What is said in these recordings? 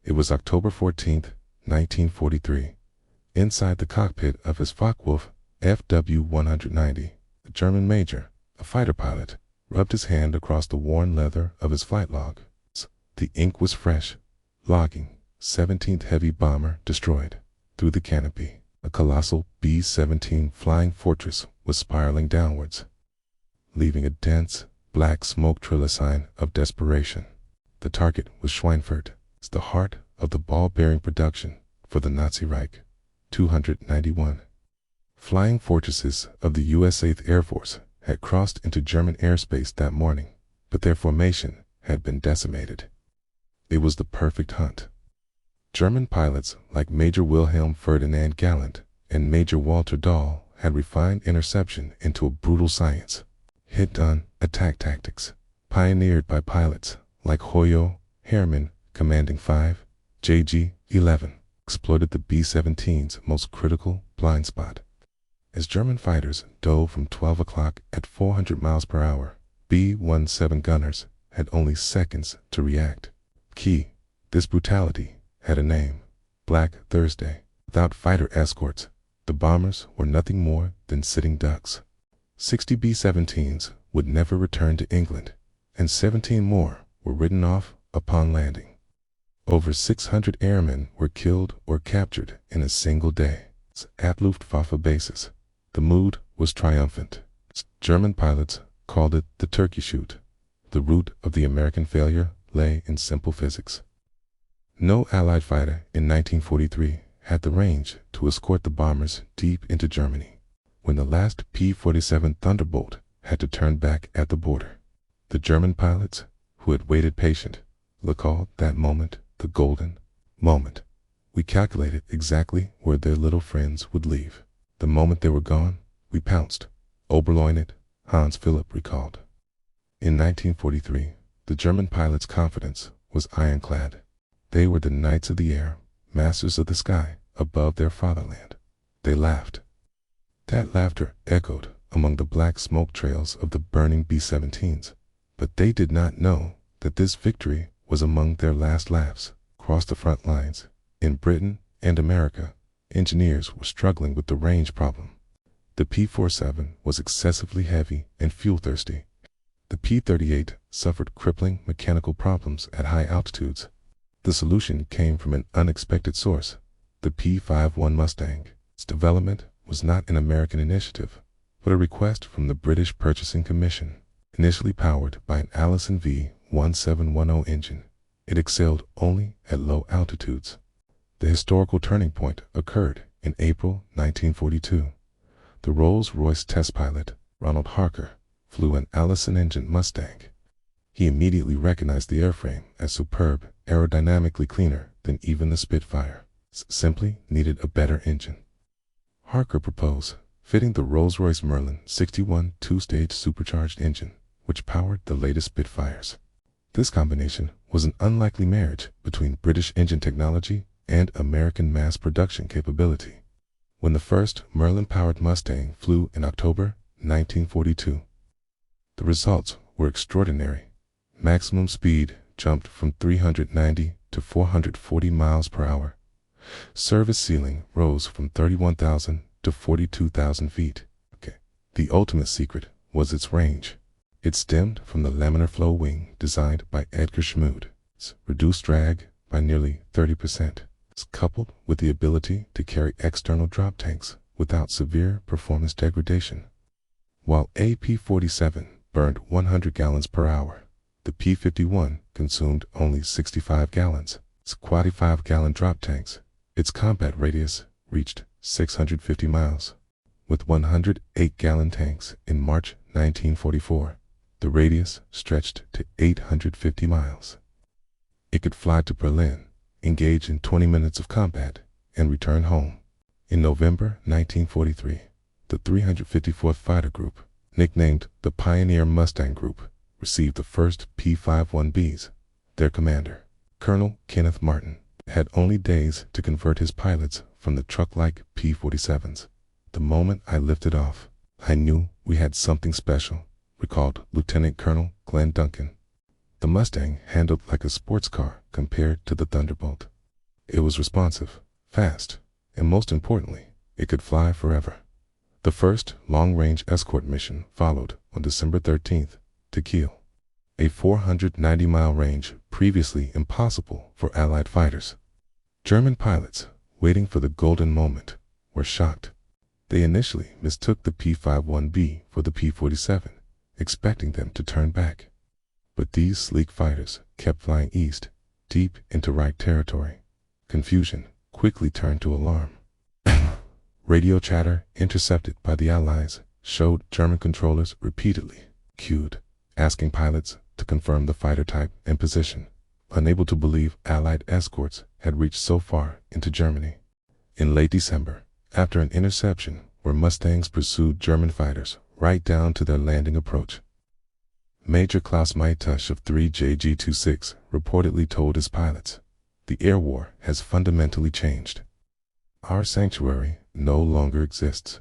It was October 14th, 1943. Inside the cockpit of his Focke-Wulf FW-190, a German major, a fighter pilot, rubbed his hand across the worn leather of his flight log. The ink was fresh. Logging, 17th Heavy Bomber destroyed. Through the canopy, a colossal B-17 Flying Fortress was spiraling downwards, leaving a dense, black smoke trail, a sign of desperation. The target was Schweinfurt, the heart of the ball-bearing production for the Nazi Reich. 291 Flying Fortresses of the U.S. 8th Air Force had crossed into German airspace that morning, but their formation had been decimated. It was the perfect hunt. German pilots like Major Wilhelm Ferdinand Galland and Major Walter Dahl had refined interception into a brutal science. Hit-done attack tactics, pioneered by pilots like Hoyo Hermann, commanding 5 JG-11, exploited the B-17's most critical blind spot. As German fighters dove from 12 o'clock at 400 miles per hour, B-17 gunners had only seconds to react. Key, this brutality had a name: Black Thursday. Without fighter escorts, the bombers were nothing more than sitting ducks. 60 B-17s would never return to England, and 17 more were written off upon landing. Over 600 airmen were killed or captured in a single day. At Luftwaffe bases, the mood was triumphant. German pilots called it the turkey shoot. The root of the American failure lay in simple physics. No Allied fighter in 1943 had the range to escort the bombers deep into Germany. When the last P-47 Thunderbolt had to turn back at the border, the German pilots, who had waited patient, recalled that moment the golden moment. We calculated exactly where their little friends would leave. The moment they were gone, we pounced. Oberleutnant Hans Philipp recalled. In 1943, the German pilots' confidence was ironclad. They were the knights of the air, masters of the sky, above their fatherland. They laughed. That laughter echoed among the black smoke trails of the burning B-17s, but they did not know that this victory was among their last laughs. Across the front lines, in Britain and America, engineers were struggling with the range problem. The P-47 was excessively heavy and fuel-thirsty. The P-38 suffered crippling mechanical problems at high altitudes. The solution came from an unexpected source: the P-51 Mustang. Its development was not an American initiative, but a request from the British Purchasing Commission. Initially powered by an Allison V1710 engine, it excelled only at low altitudes. The historical turning point occurred in April 1942. The Rolls-Royce test pilot, Ronald Harker, flew an Allison-engine Mustang. He immediately recognized the airframe as superb, aerodynamically cleaner than even the Spitfire. Simply needed a better engine. Harker proposed fitting the Rolls-Royce Merlin 61 two-stage supercharged engine, which powered the latest Spitfires. This combination was an unlikely marriage between British engine technology and American mass production capability. When the first Merlin-powered Mustang flew in October 1942, the results were extraordinary. Maximum speed jumped from 390 to 440 miles per hour. Service ceiling rose from 31,000 to 42,000 feet. The ultimate secret was its range. It stemmed from the laminar flow wing designed by Edgar Schmood. Reduced drag by nearly 30%, coupled with the ability to carry external drop tanks without severe performance degradation. While a P-47 burned 100 gallons per hour, the P-51 consumed only 65 gallons. Its 45-gallon drop tanks, its combat radius reached 650 miles. With 108-gallon tanks in March 1944, the radius stretched to 850 miles. It could fly to Berlin, engage in 20 minutes of combat, and return home. In November 1943, the 354th Fighter Group, nicknamed the Pioneer Mustang Group, received the first P-51Bs. Their commander, Colonel Kenneth Martin, had only days to convert his pilots from the truck-like P-47s. The moment I lifted off, I knew we had something special, recalled Lieutenant Colonel Glenn Duncan. The Mustang handled like a sports car compared to the Thunderbolt. It was responsive, fast, and most importantly, it could fly forever. The first long-range escort mission followed on December 13th to Kiel, a 490-mile range previously impossible for Allied fighters. German pilots, waiting for the golden moment, were shocked. They initially mistook the P-51B for the P-47, expecting them to turn back. But these sleek fighters kept flying east, deep into Reich territory. Confusion quickly turned to alarm. Radio chatter intercepted by the Allies showed German controllers repeatedly cued, asking pilots to confirm the fighter type and position, unable to believe Allied escorts had reached so far into Germany. In late December, after an interception where Mustangs pursued German fighters right down to their landing approach, Major Klaus Maitusch of 3JG26 reportedly told his pilots, "The air war has fundamentally changed. Our sanctuary no longer exists."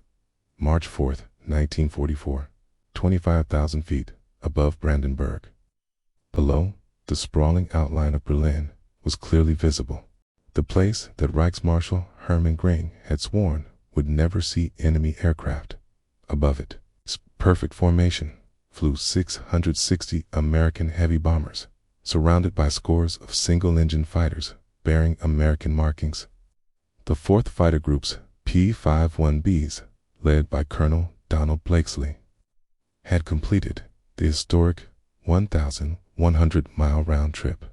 March 4, 1944, 25,000 feet above Brandenburg. Below, the sprawling outline of Berlin was clearly visible, the place that Reichsmarshal Hermann Göring had sworn would never see enemy aircraft. Above it, perfect formation, flew 660 American heavy bombers, surrounded by scores of single-engine fighters bearing American markings. The 4th Fighter Group's P-51Bs, led by Colonel Donald Blakesley, had completed the historic 1,100-mile round trip.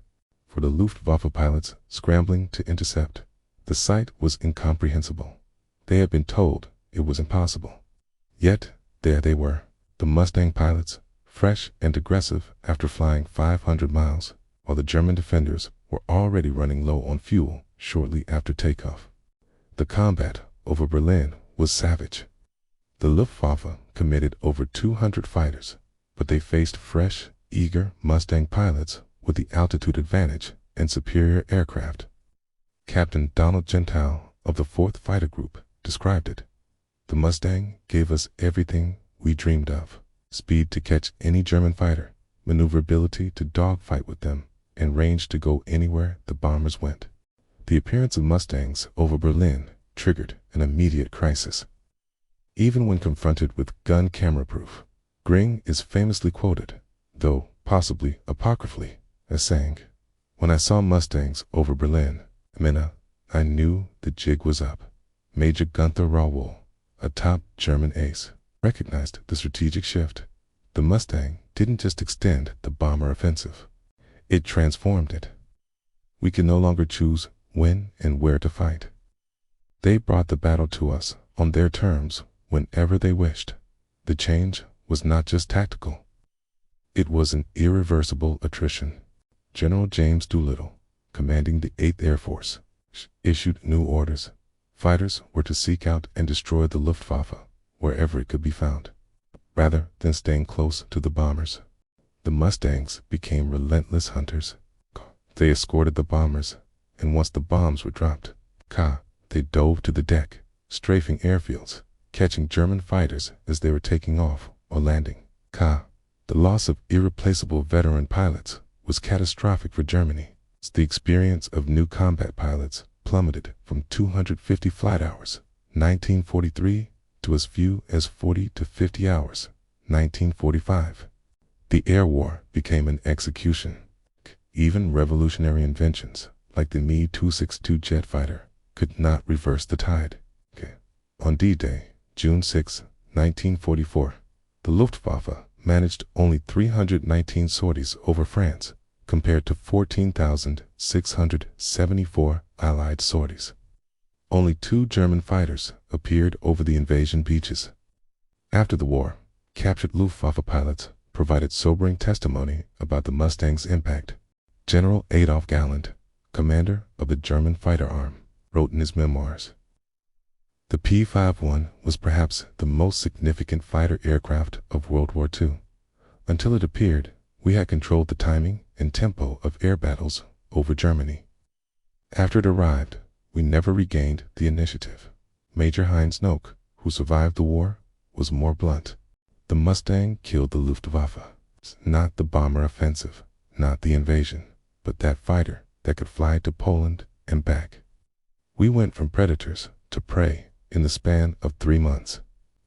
For the Luftwaffe pilots scrambling to intercept, the sight was incomprehensible. They had been told it was impossible. Yet, there they were, the Mustang pilots, fresh and aggressive after flying 500 miles, while the German defenders were already running low on fuel shortly after takeoff. The combat over Berlin was savage. The Luftwaffe committed over 200 fighters, but they faced fresh, eager Mustang pilots with the altitude advantage and superior aircraft. Captain Donald Gentile of the 4th Fighter Group described it. "The Mustang gave us everything we dreamed of: speed to catch any German fighter, maneuverability to dogfight with them, and range to go anywhere the bombers went." The appearance of Mustangs over Berlin triggered an immediate crisis. Even when confronted with gun camera proof, Göring is famously quoted, though possibly apocryphally, as saying, "When I saw Mustangs over Berlin, Minna, I knew the jig was up." Major Gunther Rawwohl, a top German ace, recognized the strategic shift. The Mustang didn't just extend the bomber offensive, it transformed it. We could no longer choose when and where to fight. They brought the battle to us on their terms whenever they wished. The change was not just tactical. It was an irreversible attrition. General James Doolittle, commanding the 8th Air Force, issued new orders. Fighters were to seek out and destroy the Luftwaffe wherever it could be found, rather than staying close to the bombers. The Mustangs became relentless hunters. They escorted the bombers, and once the bombs were dropped, they dove to the deck, strafing airfields, catching German fighters as they were taking off or landing. The loss of irreplaceable veteran pilots was catastrophic for Germany. The experience of new combat pilots plummeted from 250 flight hours, 1943, to as few as 40 to 50 hours, 1945. The air war became an execution. Even revolutionary inventions, like the Me-262 jet fighter, could not reverse the tide. On D-Day, June 6, 1944, the Luftwaffe managed only 319 sorties over France, compared to 14,674 Allied sorties. Only 2 German fighters appeared over the invasion beaches. After the war, captured Luftwaffe pilots provided sobering testimony about the Mustang's impact. General Adolf Galland, commander of the German fighter arm, wrote in his memoirs, "The P-51 was perhaps the most significant fighter aircraft of World War II. Until it appeared, we had controlled the timing and tempo of air battles over Germany. After it arrived, we never regained the initiative." Major Heinz Nock, who survived the war, was more blunt. "The Mustang killed the Luftwaffe. Not the bomber offensive, not the invasion, but that fighter that could fly to Poland and back." We went from predators to prey in the span of 3 months.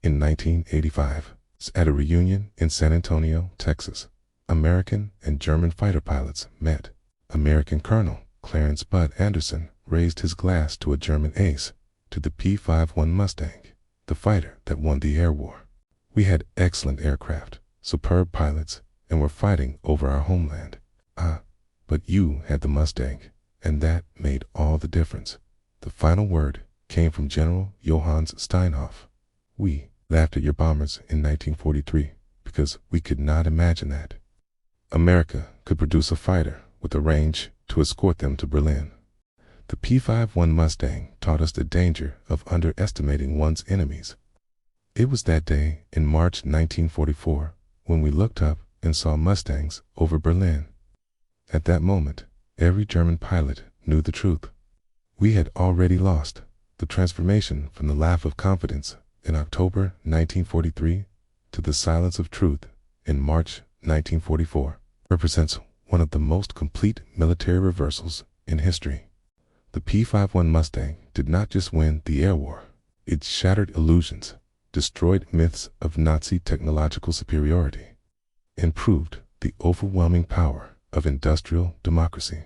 In 1985, at a reunion in San Antonio, Texas, American and German fighter pilots met. American Colonel Clarence Bud Anderson raised his glass to a German ace, to the P-51 Mustang, the fighter that won the air war. We had excellent aircraft, superb pilots, and were fighting over our homeland. But you had the Mustang, and that made all the difference. The final word came from General Johannes Steinhoff. We laughed at your bombers in 1943 because we could not imagine that America could produce a fighter with a range to escort them to Berlin. The P-51 Mustang taught us the danger of underestimating one's enemies. It was that day in March 1944 when we looked up and saw Mustangs over Berlin. At that moment, every German pilot knew the truth. We had already lost. The transformation from the laugh of confidence in October 1943 to the silence of truth in March 1944 represents one of the most complete military reversals in history. The P-51 Mustang did not just win the air war. It shattered illusions, destroyed myths of Nazi technological superiority, and proved the overwhelming power of industrial democracy.